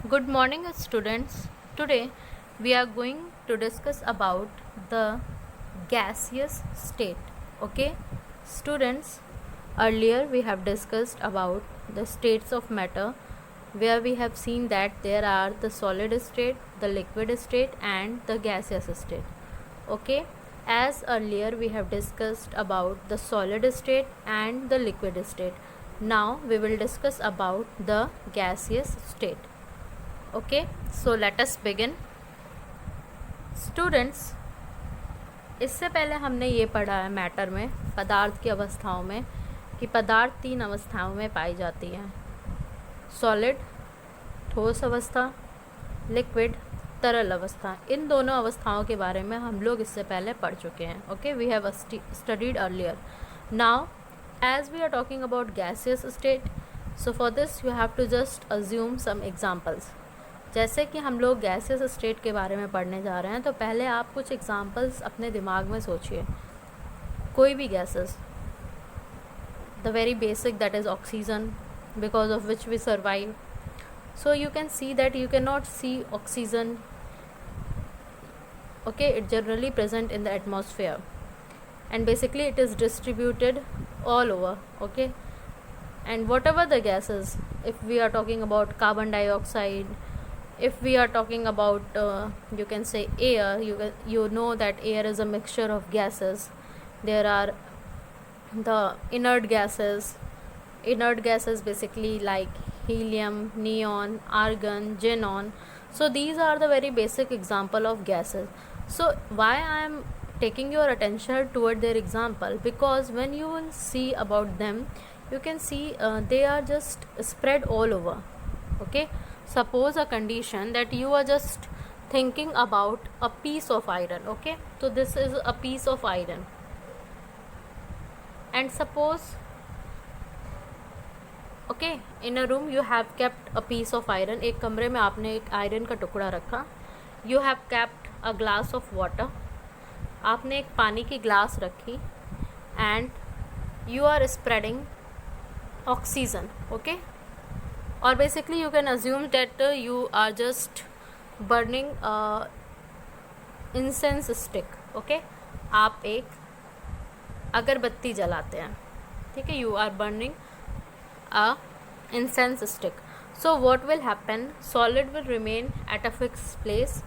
Good morning, students. Today we are going to discuss about the gaseous state. Okay, students, earlier we have discussed about the states of matter, where we have seen that there are the solid state, the liquid state, and the gaseous state. Okay, as earlier we have discussed about the solid state and the liquid state. Now we will discuss about the gaseous state. Okay, so let us begin. Students, इससे पहले हमने ये पढ़ा है matter में, पदार्थ की अवस्थाओं में, कि पदार्थ 3 अवस्थाओं में पाई जाती हैं: सॉलिड ठोस अवस्था, लिक्विड तरल अवस्था। इन दोनों अवस्थाओं के बारे में हम लोग इससे पहले पढ़ चुके हैं. Okay, we have studied earlier. Now as we are talking about gaseous state, so for this you have to just assume some examples. जैसे कि हम लोग गैसेस स्टेट के बारे में पढ़ने जा रहे हैं, तो पहले आप कुछ एग्जांपल्स अपने दिमाग में सोचिए. कोई भी gases, the very basic that is oxygen, because of which we survive. So you can see that you can not see oxygen. Okay, it generally present in the atmosphere and basically it is distributed all over. Okay, and whatever the gases, if we are talking about carbon dioxide, if we are talking about you can say air, you know that air is a mixture of gases. There are the inert gases basically like helium, neon, argon, xenon. So these are the very basic example of gases. So why I am taking your attention toward their example, because when you will see about them, you can see they are just spread all over. Okay, suppose a condition that you are just thinking about a piece of iron. Okay, so this is a piece of iron, and suppose, okay, in a room you have kept a piece of iron. एक कमरे में आपने एक iron का टुकड़ा रखा. You have kept a glass of water. आपने एक पानी की ग्लास रखी, and you are spreading oxygen. Okay, और basically you can assume that you are just burning incense stick. Okay, आप एक अगरबत्ती जलाते हैं. ठीक है, you are burning a incense stick. So what will happen? Solid will remain at a fix place.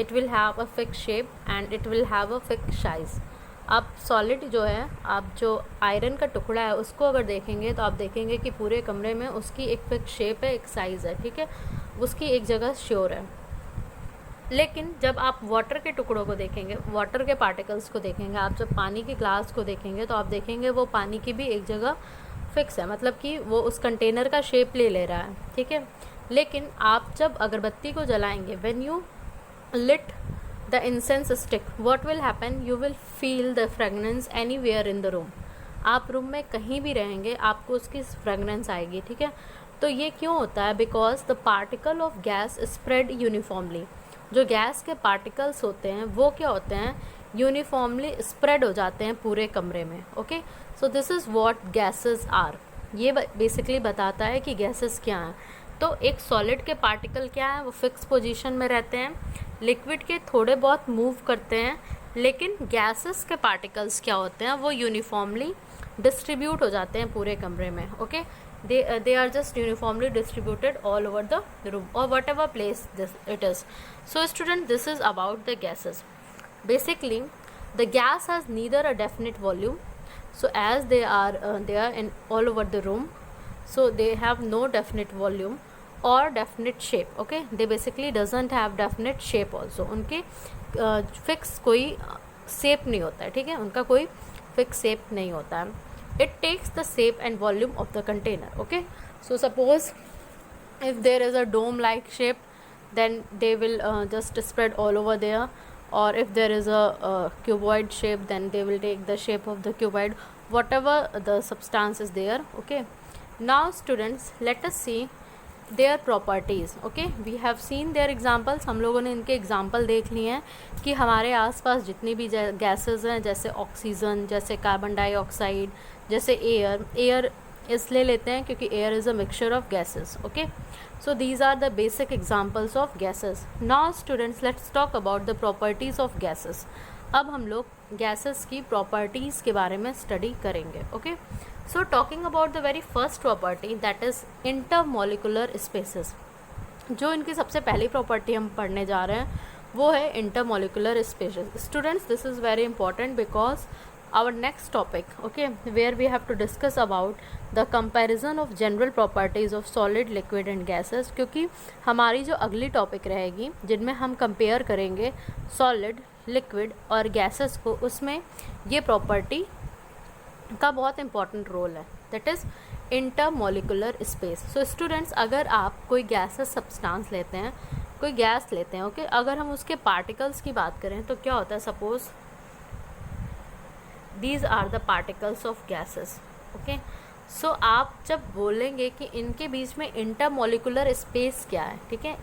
It will have a fixed shape and it will have a fixed size. अब solid जो है, आप जो iron का टुकड़ा है उसको अगर देखेंगे तो आप देखेंगे कि पूरे कमरे में उसकी एक फिक्स शेप है, एक साइज़ है. ठीक है, उसकी एक जगह श्योर है. लेकिन जब आप वाटर के टुकड़ों को देखेंगे, वाटर के पार्टिकल्स को देखेंगे, आप जब पानी की ग्लास को देखेंगे तो आप देखेंगे वो पानी की भी एक जगह फिक्स है, मतलब कि वो उस कंटेनर का शेप ले रहा है. ठीक है, लेकिन आप जब अगरबत्ती को जलाएंगे, when you lit the incense stick, what will happen? You will feel the fragrance anywhere in the room. आप रूम में कहीं भी रहेंगे, आपको उसकी फ्रेगनेंस आएगी. ठीक है, तो ये क्यों होता है? Because the particle of gas spread uniformly. जो गैस के पार्टिकल्स होते हैं वो क्या होते हैं? यूनिफॉर्मली स्प्रेड हो जाते हैं पूरे कमरे में. Okay, so this is what gases are. ये बेसिकली बताता है कि गैसेस क्या हैं. तो एक सॉलिड के पार्टिकल क्या है? वो फिक्स पोजीशन में रहते हैं. लिक्विड के थोड़े बहुत मूव करते हैं. लेकिन गैसेस के पार्टिकल्स क्या होते हैं? वो यूनिफॉर्मली डिस्ट्रीब्यूट हो जाते हैं पूरे कमरे में. Okay, they are just uniformly distributed all over the room or whatever place it is. So student, this is about the gases. Basically the gas has neither a definite volume, so as they are in all over the room, so they have no definite volume or definite shape. Okay, they basically doesn't have definite shape also. उनके fix कोई shape नहीं होता है. ठीक है, उनका कोई fix shape नहीं होता है. It takes the shape and volume of the container. Okay, so suppose if there is a dome like shape, then they will just spread all over there, or if there is a cuboid shape, then they will take the shape of the cuboid, whatever the substance is there. Okay, now students, let us see their properties. Okay, we have seen their examples. हम लोगों ने इनके example देख लिए हैं कि हमारे आसपास जितनी भी गैसेस हैं, जैसे ऑक्सीजन, जैसे कार्बन डाइऑक्साइड, जैसे एयर इसलिए लेते हैं क्योंकि air is a mixture of gases. Okay, so these are the basic examples of gases. Now students, let's talk about the properties of gases. अब हम लोग गैसेस की प्रॉपर्टीज़ के बारे में स्टडी करेंगे. Okay, so talking about the very first property, that is intermolecular spaces. जो इनकी सबसे पहली प्रॉपर्टी हम पढ़ने जा रहे हैं वो है intermolecular spaces. Students, this is very important because our next topic, okay, where we have to discuss about the comparison of general properties of solid, liquid and gases. क्योंकि हमारी जो अगली टॉपिक रहेगी जिनमें हम कंपेयर करेंगे सॉलिड, लिक्विड और gases को, उसमें ये प्रॉपर्टी का बहुत इंपॉर्टेंट रोल है, that is intermolecular space. So students, अगर आप कोई गैसेस सब्सटेंस लेते हैं, कोई गैस लेते हैं, ओके, अगर हम उसके पार्टिकल्स की बात करें तो क्या होता है, suppose these are the particles of gases. okay, so आप जब बोलेंगे कि इनके बीच में इंटरमॉलिक्यूलर स्पेस क्या है, ठीक है,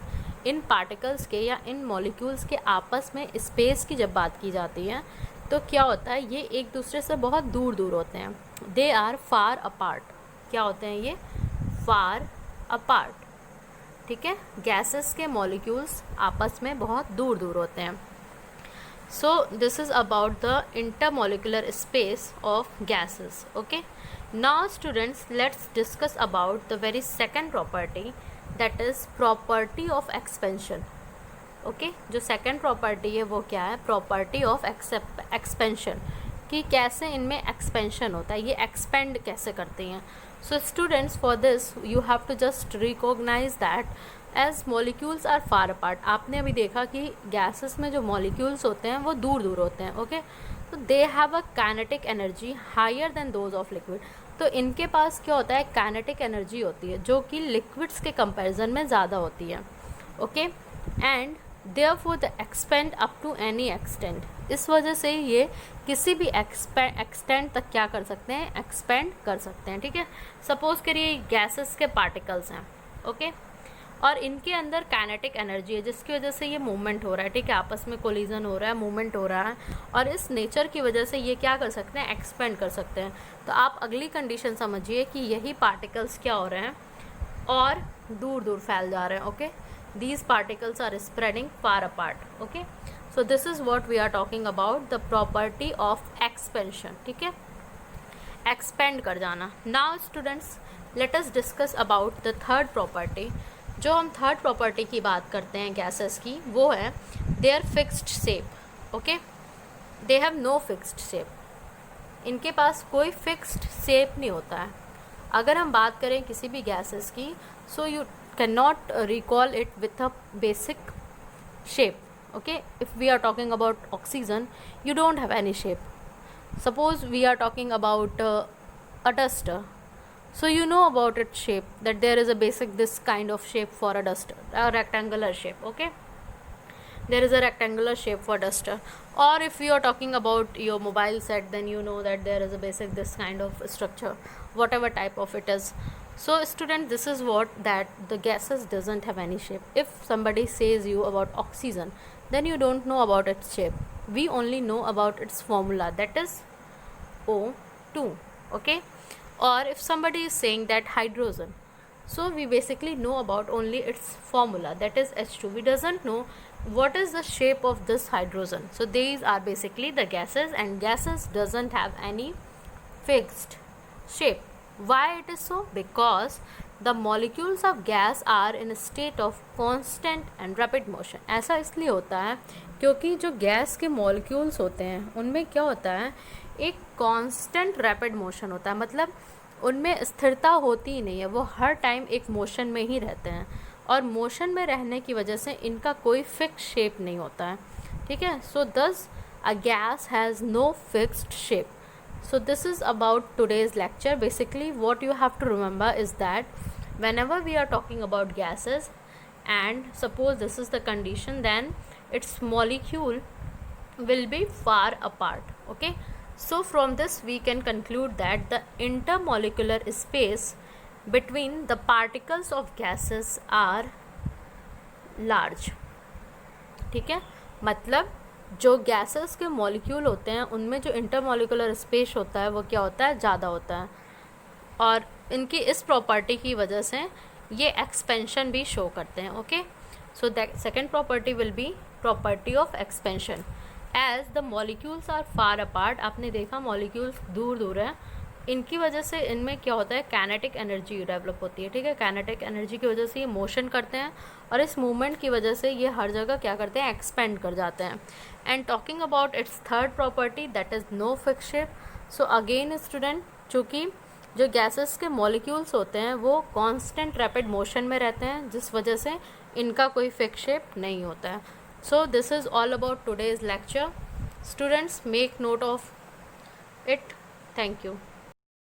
इन पार्टिकल्स के या इन मॉलिक्यूल्स के आपस में स्पेस की जब बात की जाती है तो क्या होता है, ये एक दूसरे से बहुत दूर दूर होते हैं. They are far apart. क्या होते हैं ये? Far apart. ठीक है, गैसेस के मॉलिक्यूल्स आपस में बहुत दूर दूर होते हैं. So this is about the intermolecular space of gases. Okay, now students, let's discuss about the very second property, that is property of expansion. Okay, जो second property है वो क्या है? Property of expansion, कि कैसे इनमें expansion होता है, ये expand कैसे करते हैं. So students, for this you have to just recognize that as molecules are far apart. आपने अभी देखा कि गैसेस में जो मॉलिक्यूल्स होते हैं वो दूर दूर होते हैं. ओके, तो they have a kinetic energy higher than those of liquid. तो इनके पास क्या होता है, काइनेटिक एनर्जी होती है जो कि लिक्विड्स के कंपैरिजन में ज़्यादा होती है. Okay, and therefore they expand up to any extent. इस वजह से ये किसी भी एक्सटेंट तक क्या कर सकते हैं, एक्सपेंड कर सकते हैं. ठीक है, सपोज करिए गैसेस के पार्टिकल्स हैं. ओके, और इनके अंदर काइनेटिक एनर्जी है जिसकी वजह से ये मूवमेंट हो रहा है. ठीक है, आपस में कोलिजन हो रहा है, मूवमेंट हो रहा है, और इस नेचर की वजह से ये क्या कर सकते हैं, एक्सपेंड कर सकते हैं. तो आप अगली कंडीशन समझिए कि यही पार्टिकल्स क्या हो रहे हैं और दूर दूर फैल जा रहे हैं. Okay, these particles are spreading far apart. Okay, so this is what we are talking about the property of expansion. ठीक है, एक्सपेंड कर जाना. Now students, let us discuss about the third property. जो हम थर्ड प्रॉपर्टी की बात करते हैं गैसेस की, वो है their fixed shape. Okay, they have no fixed shape. इनके पास कोई फिक्स्ड शेप नहीं होता है. अगर हम बात करें किसी भी गैसेस की, so you can not recall it with a basic shape. Okay, if we are talking about oxygen, you don't have any shape. Suppose we are talking about a duster. So you know about its shape, that there is a basic this kind of shape for a duster, a rectangular shape. Okay, there is a rectangular shape for duster. Or if you are talking about your mobile set, then you know that there is a basic this kind of structure, whatever type of it is. So student, this is what that the gases doesn't have any shape. If somebody says you about oxygen, then you don't know about its shape. We only know about its formula, that is O2. Okay, or if somebody is saying that hydrogen, so we basically know about only its formula, that is H2. We doesn't know what is the shape of this hydrogen. So these are basically the gases, and gases doesn't have any fixed shape. Why it is so? Because the molecules of gas are in a state of constant and rapid motion. ऐसा इसलिए होता है क्योंकि जो gas के molecules होते हैं उनमें क्या होता है, एक कांस्टेंट रैपिड मोशन होता है. मतलब उनमें स्थिरता होती ही नहीं है, वो हर टाइम एक मोशन में ही रहते हैं, और मोशन में रहने की वजह से इनका कोई फिक्स शेप नहीं होता है. ठीक है, so thus a gas has no fixed shape. So this is about today's lecture. Basically what you have to remember is that whenever we are talking about gases, and suppose this is the condition, then its molecule will be far apart. Okay, so from this we can conclude that the intermolecular space between the particles of gases are large. ठीक है, मतलब जो gases के molecule होते हैं उनमें जो intermolecular space होता है वो क्या होता है, ज़्यादा होता है. और इनकी इस प्रॉपर्टी की वजह से ये एक्सपेंशन भी शो करते हैं. Okay, so that second property will be property of expansion. As the molecules are far apart, आपने देखा मॉलिक्यूल्स दूर दूर हैं, इनकी वजह से इनमें क्या होता है, काइनेटिक एनर्जी डेवलप होती है. ठीक है, काइनेटिक एनर्जी की वजह से ये मोशन करते हैं और इस मूवमेंट की वजह से ये हर जगह क्या करते हैं, एक्सपेंड कर जाते हैं. And talking about its third property that is no fix shape. So again student, चूँकि जो गैसेस के मॉलिक्यूल्स होते हैं वो कांस्टेंट रैपिड मोशन में रहते हैं, जिस वजह से इनका कोई फिक्स शेप नहीं होता है. सो this is all about today's lecture. Students, make note of it. Thank you.